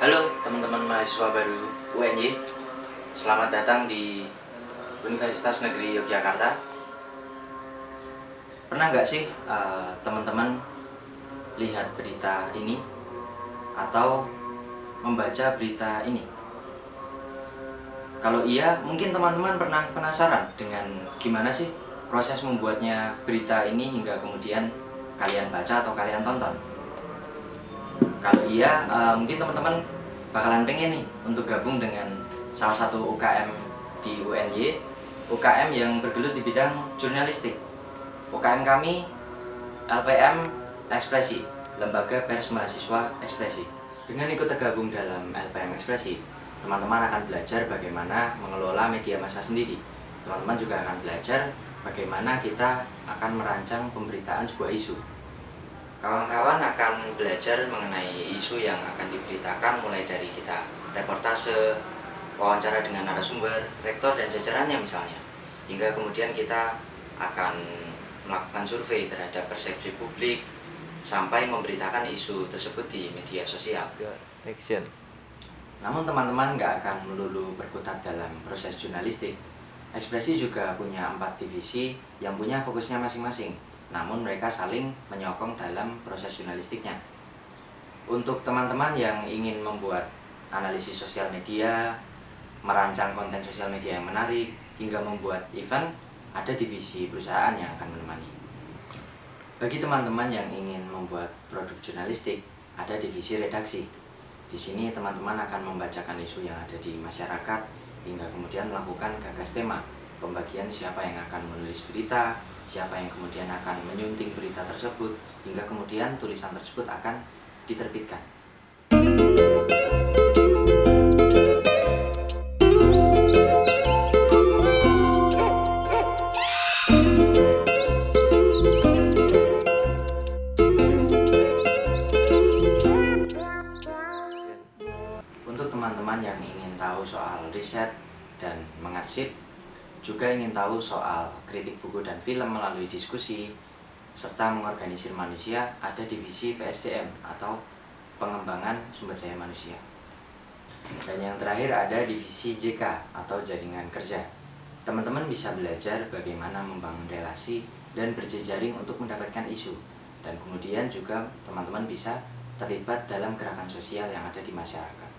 Halo teman-teman mahasiswa baru UNY, selamat datang di Universitas Negeri Yogyakarta. Pernah nggak sih teman-teman lihat berita ini atau membaca berita ini? Kalau iya, mungkin teman-teman pernah penasaran dengan gimana sih proses membuatnya berita ini hingga kemudian kalian baca atau kalian tonton. Kalau iya, mungkin teman-teman bakalan pengen nih untuk gabung dengan salah satu UKM di UNY, UKM yang bergelut di bidang jurnalistik. UKM kami LPM Ekspresi, Lembaga Pers Mahasiswa Ekspresi. Dengan ikut tergabung dalam LPM Ekspresi, teman-teman akan belajar bagaimana mengelola media massa sendiri. Teman-teman juga akan belajar bagaimana kita akan merancang pemberitaan sebuah isu. Kawan-kawan akan belajar mengenai isu yang akan diberitakan, mulai dari kita reportase, wawancara dengan narasumber, rektor dan jajarannya misalnya, hingga kemudian kita akan melakukan survei terhadap persepsi publik sampai memberitakan isu tersebut di media sosial. Action. Namun teman-teman nggak akan melulu berkutat dalam proses jurnalistik. Ekspresi juga punya 4 divisi yang punya fokusnya masing-masing, namun mereka saling menyokong dalam proses jurnalistiknya. Untuk teman-teman yang ingin membuat analisis sosial media, merancang konten sosial media yang menarik, hingga membuat event, ada divisi perusahaan yang akan menemani. Bagi teman-teman yang ingin membuat produk jurnalistik, ada divisi redaksi. Di sini teman-teman akan membacakan isu yang ada di masyarakat, hingga kemudian melakukan gagas tema, pembagian siapa yang akan menulis berita, siapa yang kemudian akan menyunting berita tersebut, hingga kemudian tulisan tersebut akan diterbitkan. Untuk teman-teman yang ingin tahu soal riset dan mengarsip, juga ingin tahu soal kritik buku dan film melalui diskusi, serta mengorganisir manusia, ada divisi PSDM atau pengembangan sumber daya manusia. Dan yang terakhir ada divisi JK atau jaringan kerja. Teman-teman bisa belajar bagaimana membangun relasi dan berjejaring untuk mendapatkan isu. Dan kemudian juga teman-teman bisa terlibat dalam gerakan sosial yang ada di masyarakat.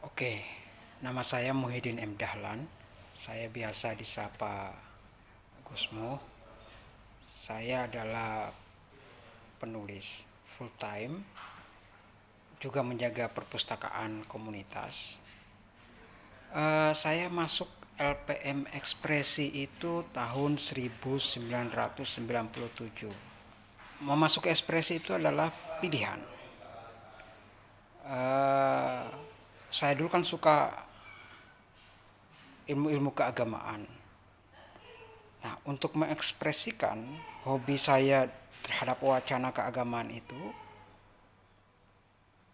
Oke, nama saya Muhyiddin M. Dahlan. Saya biasa disapa Gusmo. Saya adalah penulis full time, juga menjaga perpustakaan komunitas. Saya masuk LPM Ekspresi itu tahun 1997. Masuk Ekspresi itu adalah pilihan. Saya dulu kan suka ilmu-ilmu keagamaan. Nah, untuk mengekspresikan hobi saya terhadap wacana keagamaan itu,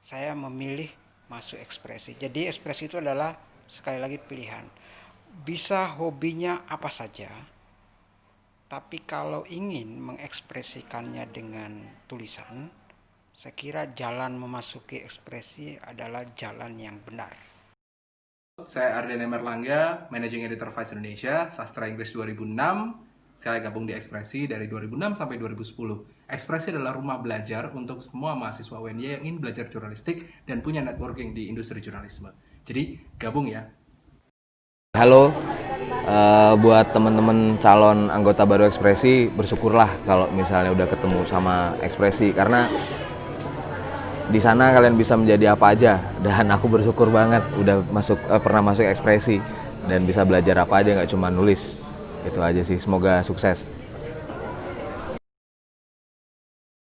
saya memilih masuk Ekspresi. Jadi Ekspresi itu adalah sekali lagi pilihan. Bisa hobinya apa saja, tapi kalau ingin mengekspresikannya dengan tulisan, saya kira jalan memasuki Ekspresi adalah jalan yang benar. Saya Arden Emerlangga, Managing Editor Vice Indonesia, Sastra Inggris 2006. Saya gabung di Ekspresi dari 2006 sampai 2010. Ekspresi adalah rumah belajar untuk semua mahasiswa UNY yang ingin belajar jurnalistik dan punya networking di industri jurnalisme. Jadi gabung ya. Halo, buat teman-teman calon anggota baru Ekspresi, bersyukurlah kalau misalnya udah ketemu sama Ekspresi, karena di sana kalian bisa menjadi apa aja, dan aku bersyukur banget udah pernah masuk Ekspresi dan bisa belajar apa aja, nggak cuma nulis. Itu aja sih, semoga sukses.